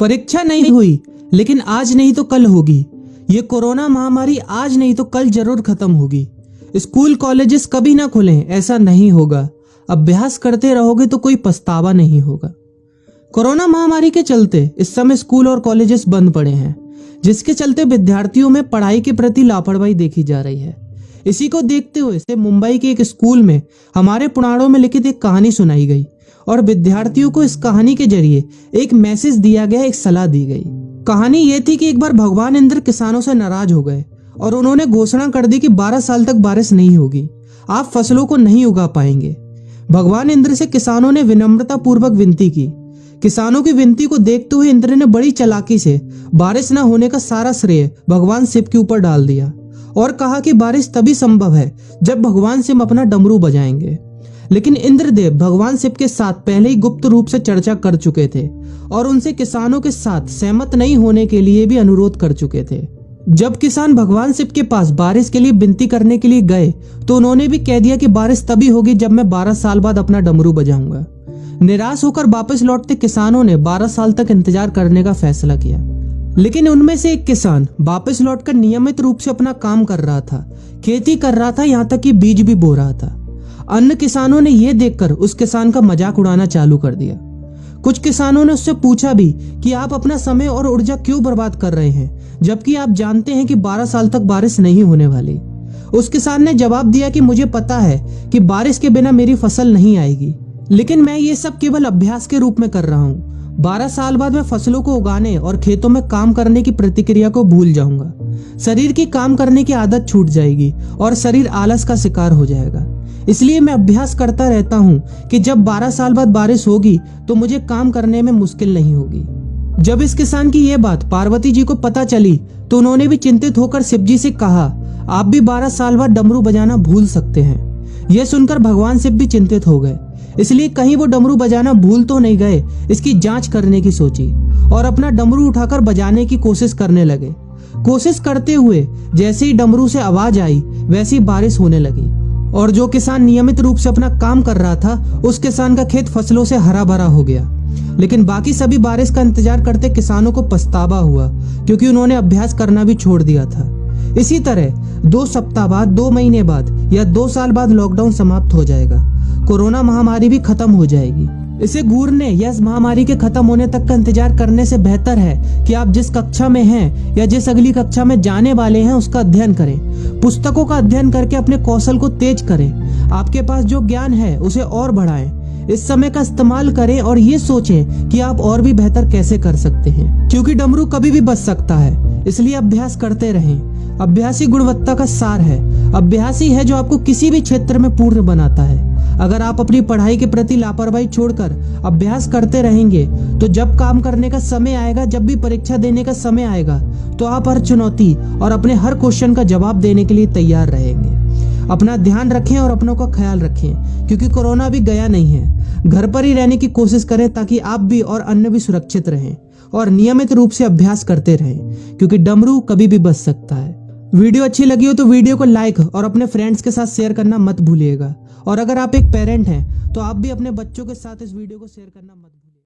परीक्षा नहीं हुई, लेकिन आज नहीं तो कल होगी। ये कोरोना महामारी आज नहीं तो कल जरूर खत्म होगी। स्कूल कॉलेजेस कभी ना खुलें, ऐसा नहीं होगा। अभ्यास करते रहोगे तो कोई पछतावा नहीं होगा। कोरोना महामारी के चलते इस समय स्कूल और कॉलेजेस बंद पड़े हैं, जिसके चलते विद्यार्थियों में पढ़ाई के प्रति लापरवाही देखी जा रही है। इसी को देखते हुए मुंबई के एक स्कूल में हमारे पुराणों में लिखित एक कहानी सुनाई गई और विद्यार्थियों को इस कहानी के जरिए एक मैसेज दिया गया, एक सलाह दी गई। कहानी ये थी कि एक बार भगवान इंद्र किसानों से नाराज हो गए और उन्होंने घोषणा कर दी कि 12 साल तक बारिश नहीं होगी, आप फसलों को नहीं उगा पाएंगे। भगवान इंद्र से किसानों ने विनम्रता पूर्वक विनती की। किसानों की विनती को देखते हुए इंद्र ने बड़ी चालाकी से बारिश न होने का सारा श्रेय भगवान शिव के ऊपर डाल दिया और कहा कि बारिश तभी संभव है जब भगवान शिव अपना डमरू बजाएंगे। लेकिन इंद्रदेव भगवान शिव के साथ पहले ही गुप्त रूप से चर्चा कर चुके थे और उनसे किसानों के साथ सहमत नहीं होने के लिए भी अनुरोध कर चुके थे। जब किसान भगवान शिव के पास बारिश के लिए विनती करने के लिए गए तो उन्होंने भी कह दिया कि बारिश तभी होगी जब मैं 12 साल बाद अपना डमरू बजाऊंगा। निराश होकर वापस लौटते किसानों ने 12 साल तक इंतजार करने का फैसला किया। लेकिन उनमें से एक किसान वापस लौटकर नियमित रूप से अपना काम कर रहा था, खेती कर रहा था, यहाँ तक कि बीज भी बो रहा था। अन्य किसानों ने यह देखकर उस किसान का मजाक उड़ाना चालू कर दिया। कुछ किसानों ने उससे पूछा भी कि आप अपना समय और ऊर्जा क्यों बर्बाद कर रहे हैं, जबकि आप जानते हैं कि 12 साल तक बारिश नहीं होने वाली। उस किसान ने जवाब दिया कि मुझे पता है कि बारिश के बिना मेरी फसल नहीं आएगी, लेकिन मैं ये सब केवल अभ्यास के रूप में कर रहा हूँ। 12 साल बाद मैं फसलों को उगाने और खेतों में काम करने की प्रतिक्रिया को भूल जाऊंगा। शरीर की काम करने की आदत छूट जाएगी और शरीर आलस का शिकार हो जाएगा। इसलिए मैं अभ्यास करता रहता हूँ कि जब 12 साल बाद बारिश होगी तो मुझे काम करने में मुश्किल नहीं होगी। जब इस किसान की यह बात पार्वती जी को पता चली तो उन्होंने भी चिंतित होकर शिव जी से कहा, आप भी 12 साल बाद डमरू बजाना भूल सकते हैं। यह सुनकर भगवान शिव भी चिंतित हो गए, इसलिए कहीं वो डमरू बजाना भूल तो नहीं गए, इसकी जांच करने की सोची और अपना डमरू उठाकर बजाने की कोशिश करने लगे। कोशिश करते हुए जैसे ही डमरू से आवाज आई वैसी बारिश होने लगी और जो किसान नियमित रूप से अपना काम कर रहा था उस किसान का खेत फसलों से हरा भरा हो गया। लेकिन बाकी सभी बारिश का इंतजार करते किसानों को पछतावा हुआ, क्योंकि उन्होंने अभ्यास करना भी छोड़ दिया था। इसी तरह 2 सप्ताह बाद, 2 महीने बाद या 2 साल बाद लॉकडाउन समाप्त हो जाएगा। कोरोना महामारी भी खत्म हो जाएगी। इसे घूरने या इस महामारी के खत्म होने तक का इंतजार करने से बेहतर है कि आप जिस कक्षा में हैं या जिस अगली कक्षा में जाने वाले हैं उसका अध्ययन करें। पुस्तकों का अध्ययन करके अपने कौशल को तेज करें। आपके पास जो ज्ञान है उसे और बढ़ाएं। इस समय का इस्तेमाल करें और ये सोचें कि आप और भी बेहतर कैसे कर सकते हैं, क्योंकि डमरू कभी भी बज सकता है। इसलिए अभ्यास करते रहें। अभ्यास ही गुणवत्ता का सार है। अभ्यास ही है जो आपको किसी भी क्षेत्र में पूर्ण बनाता है। अगर आप अपनी पढ़ाई के प्रति लापरवाही छोड़कर अभ्यास करते रहेंगे तो जब काम करने का समय आएगा, जब भी परीक्षा देने का समय आएगा, तो आप हर चुनौती और अपने हर क्वेश्चन का जवाब देने के लिए तैयार रहेंगे। अपना ध्यान रखें और अपनों का ख्याल रखें, क्योंकि कोरोना भी गया नहीं है। घर पर ही रहने की कोशिश करें ताकि आप भी और अन्य भी सुरक्षित रहें और नियमित रूप से अभ्यास करते रहें, क्योंकि डमरू कभी भी बज सकता है। वीडियो अच्छी लगी हो तो वीडियो को लाइक और अपने फ्रेंड्स के साथ शेयर करना मत भूलिएगा। और अगर आप एक पेरेंट हैं तो आप भी अपने बच्चों के साथ इस वीडियो को शेयर करना मत भूलिएगा।